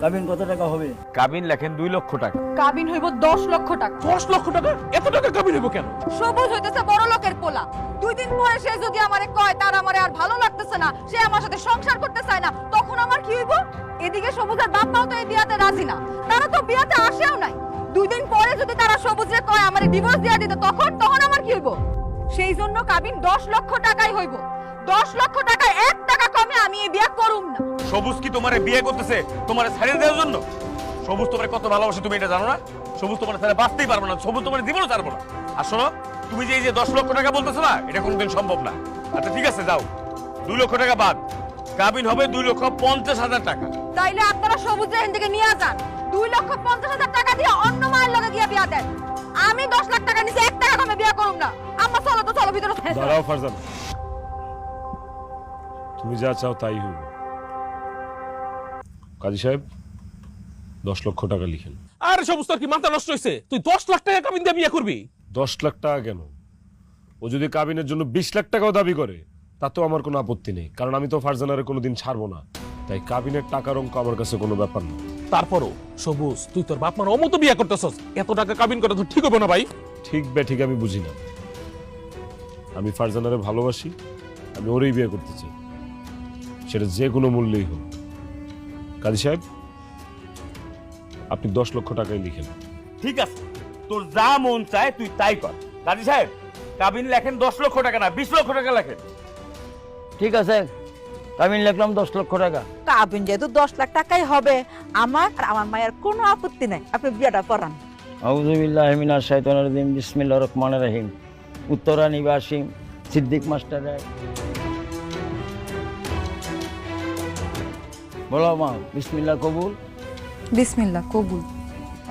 কাবিন কত টাকা হবে? কাবিন লেখেন 2 লক্ষ টাকা। কাবিন হইব 10 লক্ষ টাকা। 10 লক্ষ টাকা? এত টাকা কাবিন হইব কেন? সবুজ হইতেছে বড় লোকের পোলা। 2 দিন পরে সে যদি আমারে কয় তার আমারে আর ভালো লাগতেছে না, সে আমার সাথে সংসার করতে চায় না, তখন আমার কি হইব? এদিকে সবুজের বাপ মাও তো এই বিয়াতে রাজি না, তারা তো বিয়াতে আসেও নাই। 2 দিন পরে যদি তারা সবুজে কয় আমারে ডিভোর্স দিয়া দিতে, তখন আমার কি হইব? সেই জন্য কাবিন 10 লক্ষ টাকাই হইব। 10 লক্ষ টাকায় 1 টাকা কমে আমি এই বিয়া করুম না। সবুজ কি তোমারে বিয়ে করতেছে তোমারে ছাড়িয়ে দেওয়ার জন্য? সবুজ তোমারে কত ভালোবাসে তুমি এটা জানো না? সবুজ তোমার ছাড়া বাঁচতেই পারবো না, সবুজ তোমার জীবনও ছাড়বো না। আর শোনো, তুমি যে এই যে 10 লক্ষ টাকা বলতেছো না, এটা কোনোদিন সম্ভব না। আচ্ছা ঠিক আছে, যাও, 2 লক্ষ টাকা বাদ, কাবিন হবে 2,50,000 টাকা। তাইলে আপনারা সবুজ এখান থেকে নিয়ে যান। 2,50,000 টাকা দিয়ে অন্য মায়ের লগে গিয়া বিয়া দেন। আমি 10 লাখ টাকা নিচে 1 টাকা কমে বিয়া করুম না। আম্মা চলো তো, চলো ভিতরে। দাঁড়াও ফারজানা, তুমি যা চাও তাই হইব। কাজী সাহেব, 10 লক্ষ টাকা লিখেন। আরে সবুজ, তোর কি মাথা নষ্ট হইছে? তুই 10 লাখ টাকা কাবিন দিয়ে বিয়ে করবি? 10 লাখ টাকা কেন? ও যদি কাবিনের জন্য 20 লাখ টাকাও দাবি করে, তাতেও আমার কোনো আপত্তি নেই, কারণ আমি তো ফারজানারে কোনোদিন ছাড়বো না। তাই কাবিনের টাকার অঙ্ক আমার কাছে কোনো ব্যাপার না। তারপরও সবুজ, তুই তোর বাপ মার অমতো বিয়ে করতেছস, এত টাকা কাবিন করা তো ঠিক হবে না ভাই। ঠিক ঠিক আমি বুঝি না। আমি ফারজানারে ভালোবাসি, আমি ওরই বিয়ে করতে চাই, সেটা যে কোনো মূল্যেই হোক। কাজী সাহেব, আপনি 10 লক্ষ টাকাই লিখেন। ঠিক আছে, তোর যা মন চায় তুই তাই কর। কাজী সাহেব, কাবিন লেখেন 10 লক্ষ টাকা না, 20 লক্ষ টাকা লেখেন। ঠিক আছে, কাবিন লিখলাম 10 লক্ষ টাকা। কাবিন যেহেতু 10 লাখ টাকাই হবে, আমার আর আমার মায়ের কোনো আপত্তি নাই, আপনি বিয়েটা করান। আউযুবিল্লাহি মিনাশ শাইতানির রাজিম, বিসমিল্লাহির রহমানির রহিম। উত্তরা নিবাসী সিদ্দিক মাস্টার। বলো মা, বিসমিল্লাহ কবুল। বিসমিল্লাহ কবুল।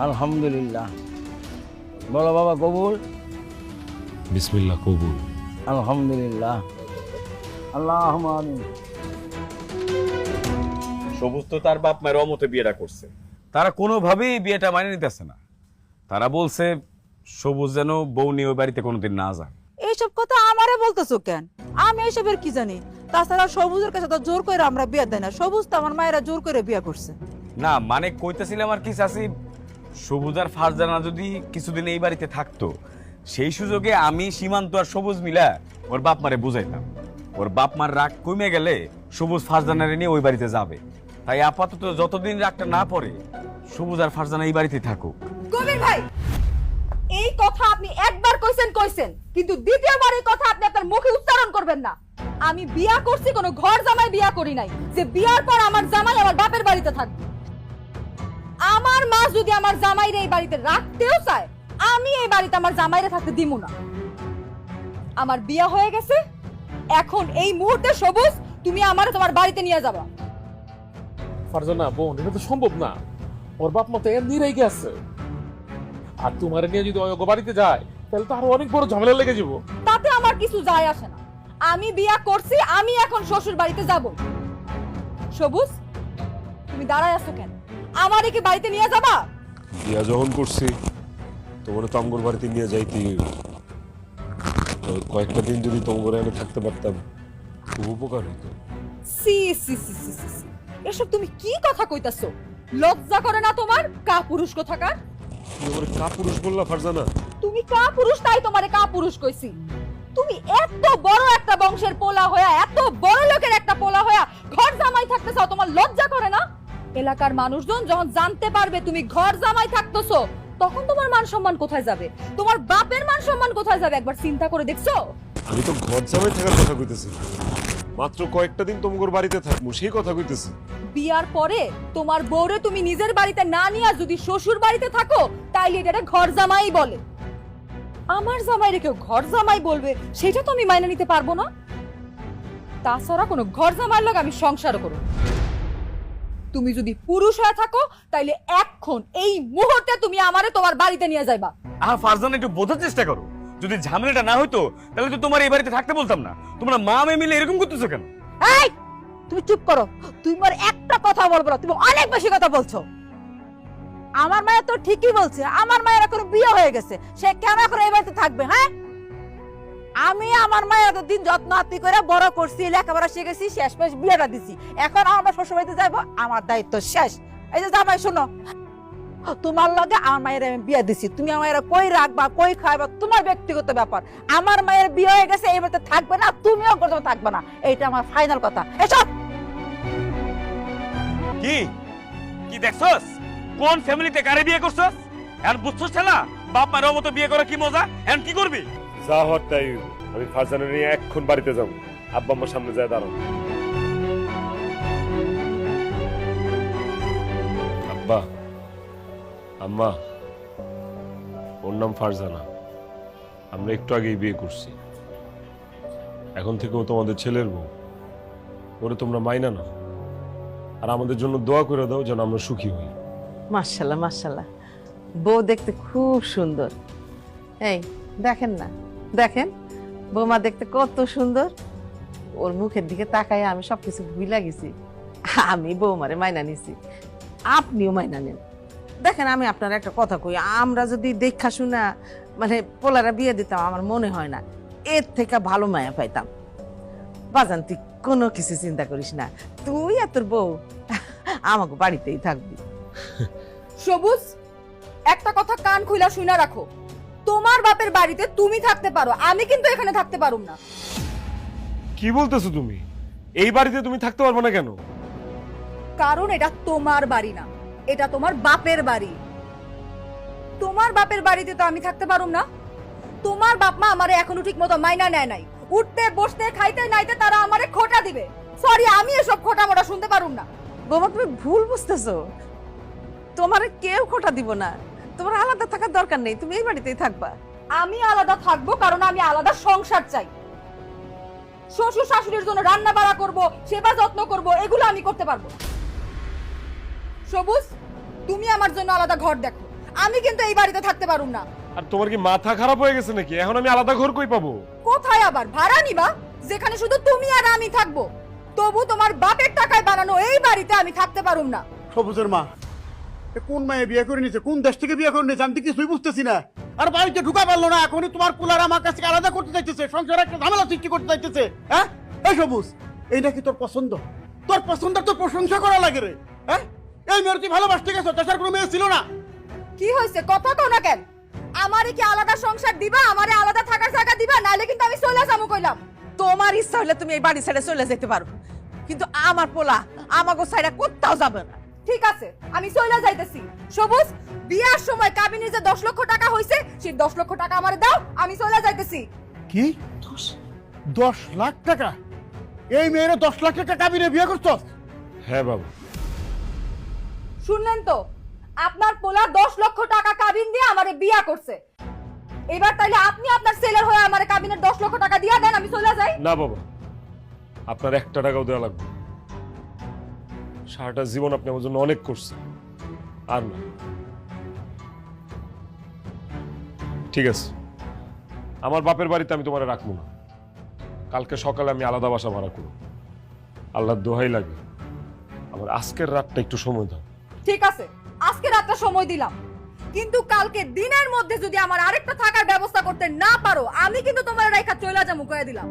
আলহামদুলিল্লাহ। বলো বাবা, কবুল। বিসমিল্লাহ কবুল। আলহামদুলিল্লাহ। আল্লাহুম্মা আমিন। সবুজ তো তার বাপ মায়ের অমতে বিয়েটা করছে, তারা কোনোভাবেই বিয়েটা মানে নিতেছে না। তারা বলছে সবুজ যেন বউ নিয়ে ওই বাড়িতে কোনোদিন না যায়। এইসব কথা আমারে বলতেছো কেন? আমি এইসবের কি জানি? তাছাড়া সবুজের কাছে তো জোর করে আমরা বিয়ে দেয় না, সবুজ তো আমার মায়েরা জোর করে বিয়ে করছে। না মানে কইতেছিলাম আর কি চাচি, সবুজ আর ফারজানা যদি কিছুদিন এই বাড়িতে থাকতো, সেই সুযোগে আমি সীমান্ত আর সবুজ মিলা ওর বাপ মারে বুঝাইতাম। ওর বাপ মার রাগ কমে গেলে সবুজ ফারজানারে নিয়ে ওই বাড়িতে যাবে। তাই আপাতত যতদিন রাগটা না পড়ে, সবুজ আর ফারজানা এই বাড়িতে থাকুক। কবির ভাই, এই কথা আপনি একবার কইছেন, কিন্তু দ্বিতীয়বার এই কথা আপনি আপনার মুখে উচ্চারণ করবেন না। আমি বিয়া করছি, কোনো ঘর জামাই বিয়া করি নাই যে বিয়ার পর আমার জামাই আমার বাপের বাড়িতে থাকবে। আমার মা যদি আমার জামাইরে এই বাড়িতে রাখতেও চায়, আমি এই বাড়িতে আমার জামাইরে থাকতে দিব না। আমার বিয়া হয়ে গেছে, এখন এই মুহূর্তে সবুজ তুমি আমারে তোমার বাড়িতে নিয়ে যাবা। ফারজানা বোন, এটা তো সম্ভব না। ওর বাপ মা তো এর নিরাই গেছে, আর তোমার নিয়ে যদি ওই বাড়িতে যায় তাহলে তো আরো অনেক বড় ঝামেলা লেগে যাবো। তাতে আমার কিছু যায় আসে না। আমি বিয়া করছি, আমি এখন শ্বশুর বাড়িতে যাব। সবুজ, তুমি দাঁড়ায় আছো কেন? আমারে কি বাড়িতে নিয়ে যাবা? বিয়া যখন করছি, তোমার তো আমগর বাড়িতে নিয়ে যাইতেই হইব। তো কয়েকটা দিন যদি তোমার এনে থাকতে পারতাম, খুব উপকার হতো। C C C C C C. এসব তুমি কি কথা কইতাছো? লজ্জা করে না তোমার? কা পুরুষ কোথাকার? তুমি আমার কা পুরুষ বললা ফারজানা? তুমি কা পুরুষ, তাই তোমারে কা পুরুষ কইছি। তুমি এত বড় একটা বংশের পোলা হয়া, এত বড় লোকের একটা পোলা হয়া ঘর জামাই থাকতে চাও, তোমার লজ্জা করে না? এলাকার মানুষজন যখন জানতে পারবে তুমি ঘর জামাই থাকতেছো, তখন তোমার মান সম্মান কোথায় যাবে? তোমার বাপের মান সম্মান কোথায় যাবে? একবার চিন্তা করে দেখছো? আমি তো ঘর জামাই থাকার কথা কইতেছি, মাত্র কয়েকটা দিন তোমার বাড়িতে থাকবো সেই কথা কইতেছি। বিয়ার পরে তোমার বউরে তুমি নিজের বাড়িতে না নিয়ে যদি শ্বশুর বাড়িতে থাকো, তাইলে এটা ঘর জামাই বলে। আমার জামাইরে কেউ ঘর জামাই বলবে, সেটা তো আমি মাইনে নিতে পারবো না। তাছাড়া কোনো ঘর জামাইয়ের লগে আমি সংসার করব। তুমি যদি পুরুষ হয়ে থাকো, তাইলে এখন এই মুহূর্তে তুমি আমারে তোমার বাড়িতে নিয়ে যাইবা। ফারজানা, একটু বোঝার চেষ্টা করো। যদি ঝামেলাটা না হইতো তাহলে তো তোমার এই বাড়িতে থাকতে বলতাম না। তোমরা মা মেয়ে মিলে এরকম করতেছো কেন? এই, তুমি চুপ করো। তুমি আর একটা কথা বলবো না, তুমি অনেক বেশি কথা বলছো। আমার মায়ের তো ঠিকই বলছে, আমার মায়ের এখন বিয়ে হয়ে গেছে, সে কেন এখন এই বাড়িতে থাকবে? হ্যাঁ, আমি আমার মায়ের এতদিন যত্ন আত্তি করে বড় করছি, লেখাপড়া শিখেছি, শেষমেশ বিয়েটা দিছি। এখন আমার শ্বশুর বাড়িতে যাবো, আমার দায়িত্ব শেষ। এই যে জামাই শোনো, তোমার লগে আমার মায়ের আমি বিয়ে দিছি, তুমি আমার কই রাখবা কই খাইবা তোমার ব্যক্তিগত ব্যাপার। আমার মায়ের বিয়ে হয়ে গেছে, এই বাড়িতে থাকবে না, তুমিও কোথাও থাকবে না, এইটা আমার ফাইনাল কথা। এসব কি কি দেখছস? কোন ফ্যামিলিতে কারে বিয়ে করছস? এখন বুঝছস না বাপ মায়ের মতো বিয়ে করা কি মজা? এখন কি করবি? যা হওয়ার তাই হইব। আমি ফারজানা নিয়ে এক্ষুন বাড়িতে যাবো, আব্বা আম্মার সামনে যায় দাঁড়াবো। আব্বা আম্মা, ওর নাম ফারজানা, আমরা একটু আগেই বিয়ে করছি। এখন থেকেও তোমাদের ছেলের বউ, ওরে তোমরা মাইনা না, আর আমাদের জন্য দোয়া করে দাও যেন আমরা সুখী হই। মাশাল্লাহ মাশাল্লাহ, বউ দেখতে খুব সুন্দর। এই দেখেন না, দেখেন বৌমা দেখতে কত সুন্দর। ওর মুখের দিকে তাকায় আমি সবকিছু ভুলে গেছি। আমি বৌমারে মাইনা নিছি, আপনিও মাইনা নেন। দেখেন আমি আপনার একটা কথা কই, আমরা যদি দেখা শুনা মানে পোলারা বিয়ে দিতাম, আমার মনে হয় না এর থেকে ভালো মায়া পাইতাম। বাজান তুই কোনো কিছু চিন্তা করিস না, তুই আর তোর বউ আমাকে বাড়িতেই থাকবি। সবুজ, একটা কথা কান খুইলা শুনে রাখো, তোমার বাপের বাড়িতে তুমি থাকতে পারো, আমি কিন্তু এখানে থাকতে পারুম না। কি বলতেছো তুমি? এই বাড়িতে তুমি থাকতে পারবে না কেন? কারণ এটা তোমার বাড়ি না, এটা তোমার বাপের বাড়ি। তোমার বাপের বাড়িতে তো আমি থাকতে পারুম না। তোমার বাপ মা আমারে এখনো ঠিক মতো মাইনা নেয় নাই, উঠতে বসতে খাইতে নাইতে তারা আমারে খোটা দিবে। সরি, আমি এসব খোটা মোটা শুনতে পারুম না। বৌমা তুমি ভুল বুঝতেছো, তোমার কেউ খোটা দিব না, তোমার আলাদা থাকার দরকার নেই, তুমি এই বাড়িতেই থাকবা। আমি আলাদা থাকবো কারণ আমি আলাদা সংসার চাই। শ্বশুর শাশুড়ির জন্য রান্না বাড়া করবো, সেবা যত্ন করবো, এগুলো আমি করতে পারবো না। সবুজ, তুমি আমার জন্য আলাদা ঘর দেখো, আমি কিন্তু এই বাড়িতে থাকতে পারুম না। আর তোমার কি মাথা খারাপ হয়ে গেছে নাকি? এখন আমি আলাদা ঘর কই পাবো? কোথায় আবার ভাড়া নিবা, যেখানে শুধু তুমি আর আমি থাকবো? তবু তোমার বাপের টাকায় বানানো এই বাড়িতে আমি থাকতে পারুম না। সবুজের মা, এ কোন মায়ে বিয়ে করে নিয়েছে, কোন দেশ থেকে বিয়ে করে নিয়েছে, আমি তো কিছুই বুঝতেছি না। আর বাড়িতে ঢুকা পারলো না, এখনই তোমার পোলার আমার কাছ থেকে আলাদা করতে চাইতেছে, সংসারে একটা ঝামেলা সৃষ্টি করতে চাইতেছে। হ্যাঁ এই সবুজ, এই নাকি তোর পছন্দ? তোর পছন্দ তোর প্রশংসা করা লাগে রে। হ্যাঁ, এই মেয়ের তুই ভালোবাসতে গেছো, দেশের কোনো মেয়ে ছিল না। কি হয়েছে, কথা কও না কেন? আমারে কি আলাদা সংসার দিবা, আমারে আলাদা থাকার জায়গা দিবা, নাইলে কিন্তু আমি চলে যাবো কইলাম। তোমার ইচ্ছা হলে তুমি এই বাড়ি ছেড়ে চলে যেতে পারো, কিন্তু আমার পোলা আমাকে ছাইড়া কোথাও যাবে না। ঠিক আছে, আমি চলে যাইতেছি। সবুজ, বিয়ার সময় কাবিনে যে 10 লক্ষ টাকা হইছে, সেই 10 লক্ষ টাকা আমারে দাও, আমি চলে যাইতেছি। কি 10 লাখ টাকা? এই মেয়ের 10 লাখ টাকা কাবিনে বিয়ে করছো? হ্যাঁ বাবু। শুনলেন তো, আপনার পোলা 10 লক্ষ টাকা কাবিন দিয়ে আমারে বিয়া করছে। এবার তাইলে আপনি আপনার ছেলের হয়ে আমারে কাবিনের 10 লক্ষ টাকা দিয়া দেন, আমি চলে যাই। না বাবা, আপনার 1 টাকাও দেওয়া লাগবে। সারাটা জীবন আপনি আমার জন্য অনেক করছেন, আর না। ঠিক আছে, আমার বাপের বাড়িতে আমি তোমারে রাখবো না। কালকে সকালে আমি আলাদা বাসা ভাড়া করব। আল্লাহর দোহাই লাগে, আমার আজকের রাতটা একটু সময় দাও। ঠিক আছে, আজকে রাতটা সময় দিলাম, কিন্তু কালকে দিনের মধ্যে যদি আমার আরেকটা থাকার ব্যবস্থা করতে না পারো, আমি কিন্তু তোমার রেখা চলে যাবো কয়ে দিলাম।